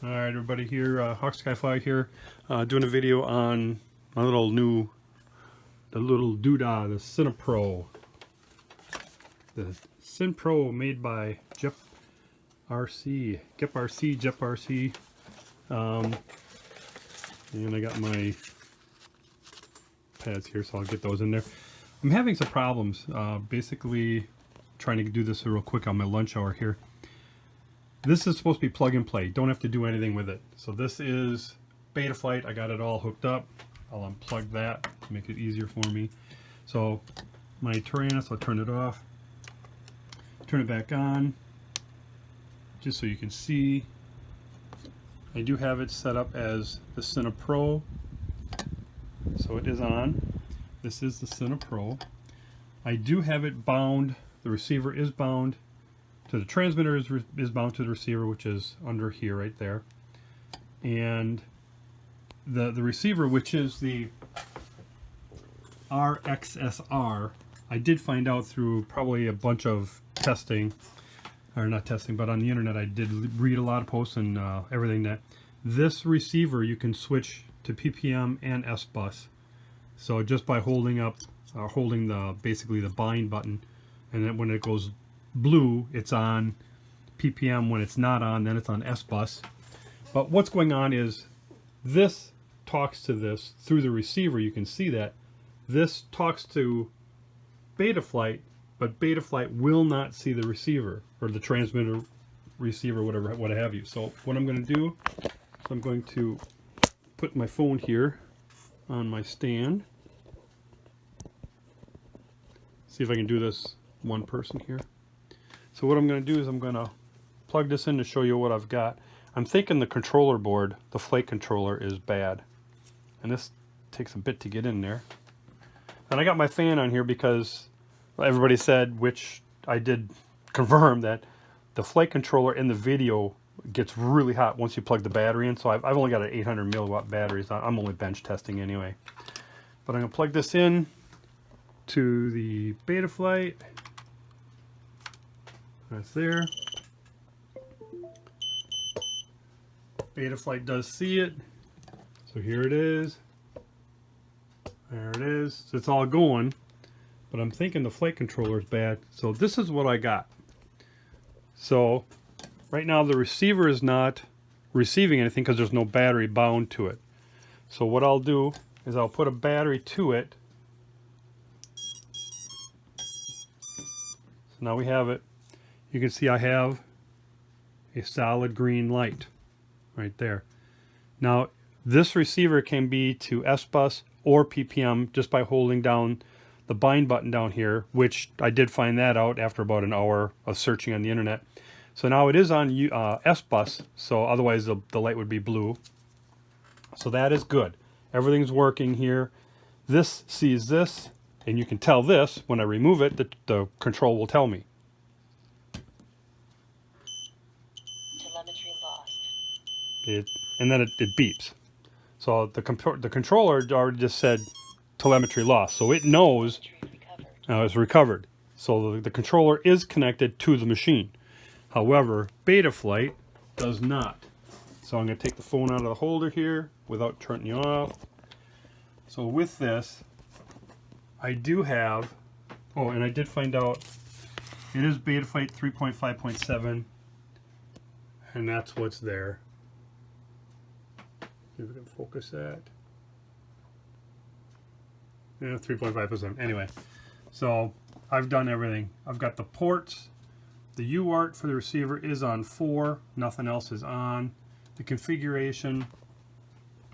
Alright everybody, here, FRSKY here, doing a video on my little doodah, the CinePro. The CinePro made by Jep RC. And I got my pads here, so I'll get those in there. I'm having some problems, basically trying to do this real quick on my lunch hour here. This is supposed to be plug and play. Don't have to do anything with it. So this is Betaflight. I got it all hooked up. I'll unplug that to make it easier for me. So my Taranis, I'll turn it off. Turn it back on, just so you can see. I do have it set up as the CinePro. So it is on. This is the CinePro. I do have it bound. The receiver is bound. So the transmitter is bound to the receiver, which is under here, right there. And the receiver, which is the R-XSR, I did find out through probably a bunch of testing, or not testing, but on the internet I did read a lot of posts and everything, that this receiver you can switch to PPM and SBUS. So just by holding basically the bind button, and then when it goes blue, it's on PPM. When it's not on, then it's on SBUS. But what's going on is this talks to this through the receiver. You can see that this talks to Betaflight, but Betaflight will not see the receiver, or the transmitter, receiver, whatever, what have you. So what I'm going to do is I'm going to put my phone here on my stand. See if I can do this one person here. So what I'm going to do is I'm going to plug this in to show you what I've got. I'm thinking the controller board, the flight controller, is bad. And this takes a bit to get in there. And I got my fan on here because everybody said, which I did confirm, that the flight controller in the video gets really hot once you plug the battery in. So I've only got an 800 milliwatt battery. So I'm only bench testing anyway. But I'm going to plug this in to the Betaflight. That's there. Betaflight does see it. So here it is. There it is. So it's all going. But I'm thinking the flight controller is bad. So this is what I got. So right now the receiver is not receiving anything because there's no battery bound to it. So what I'll do is I'll put a battery to it. So now we have it. You can see I have a solid green light right there. Now this receiver can be to SBUS or PPM just by holding down the bind button down here, which I did find that out after about an hour of searching on the internet. So now it is on SBUS, so otherwise the light would be blue. So that is good. Everything's working here. This sees this, and you can tell this, when I remove it, the control will tell me. Telemetry lost. And then it beeps. So the controller already just said telemetry lost, so it knows it's recovered. So the controller is connected to the machine. However, Betaflight does not. So I'm going to take the phone out of the holder here without turning it off. So with this, I do have, oh, and I did find out it is Betaflight 3.5.7, and that's what's there. See if we can focus that. Yeah, 3.5%. Anyway, so I've done everything. I've got the ports. The UART for the receiver is on 4. Nothing else is on. The configuration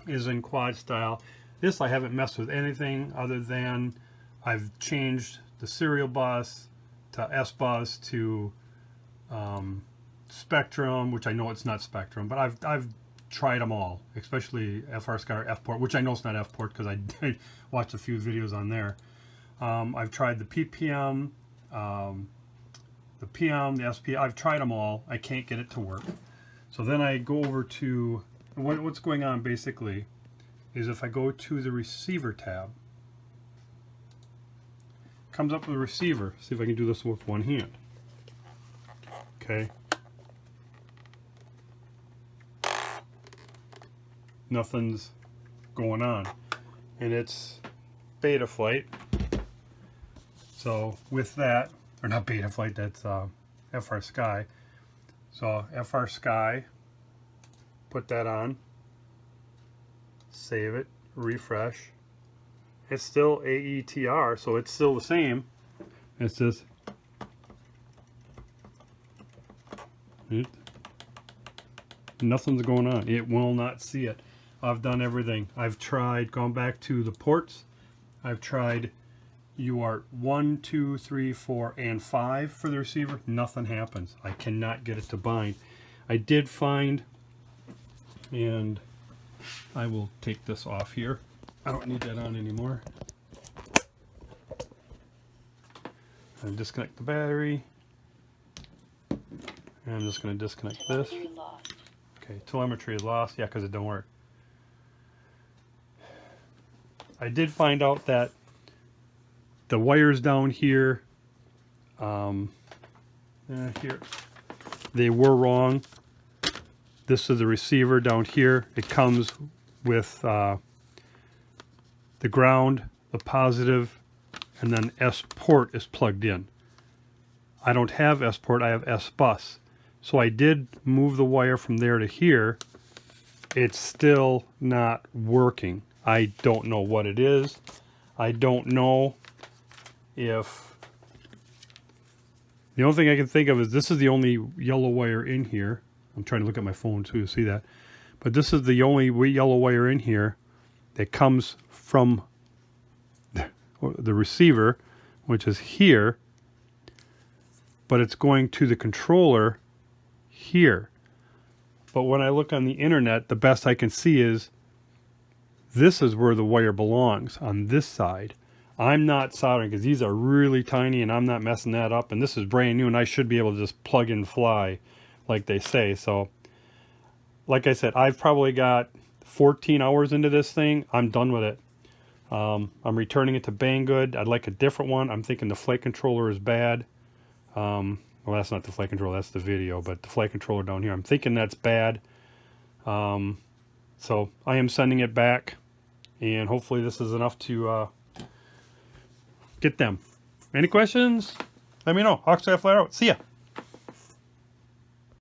is in quad style. This I haven't messed with anything other than I've changed the serial bus to SBUS to Spectrum, which I know it's not Spectrum, but I've tried them all, especially FRSKY or FPORT, which I know it's not FPORT because I watched a few videos on there. I've tried the PPM, the PM, the SP. I've tried them all. I can't get it to work. So then I go over to what's going on basically is if I go to the receiver tab, comes up with a receiver. See if I can do this with one hand. Okay. nothing's going on. And it's Betaflight. So with that, or not Betaflight, that's FRSKY. So FRSKY, put that on, save it, refresh. It's still AETR, so it's still the same. It's just nothing's going on. It will not see it. I've done everything. I've tried, gone back to the ports. I've tried UART 1, 2, 3, 4, and 5 for the receiver. Nothing happens. I cannot get it to bind. I did find, and I will take this off here. I don't need that on anymore. And disconnect the battery. And I'm just going to disconnect this. Telemetry lost. Okay, telemetry is lost. Yeah, because it don't work. I did find out that the wires down here, here, they were wrong. This is the receiver down here. It comes with the ground, the positive, and then S.PORT is plugged in. I don't have S.PORT, I have SBUS. So I did move the wire from there to here. It's still not working. I don't know what it is. I don't know if... The only thing I can think of is this is the only yellow wire in here. I'm trying to look at my phone too to see that. But this is the only yellow wire in here that comes from the receiver, which is here. But it's going to the controller here. But when I look on the internet, the best I can see is this is where the wire belongs, on this side. I'm not soldering because these are really tiny and I'm not messing that up. And this is brand new and I should be able to just plug and fly like they say. So like I said, I've probably got 14 hours into this thing. I'm done with it. I'm returning it to Banggood. I'd like a different one. I'm thinking the flight controller is bad. Well, that's not the flight controller, that's the video, but the flight controller down here, I'm thinking that's bad. So I am sending it back, and hopefully this is enough to get them. Any questions? Let me know. Hawkseye Flat out. See ya.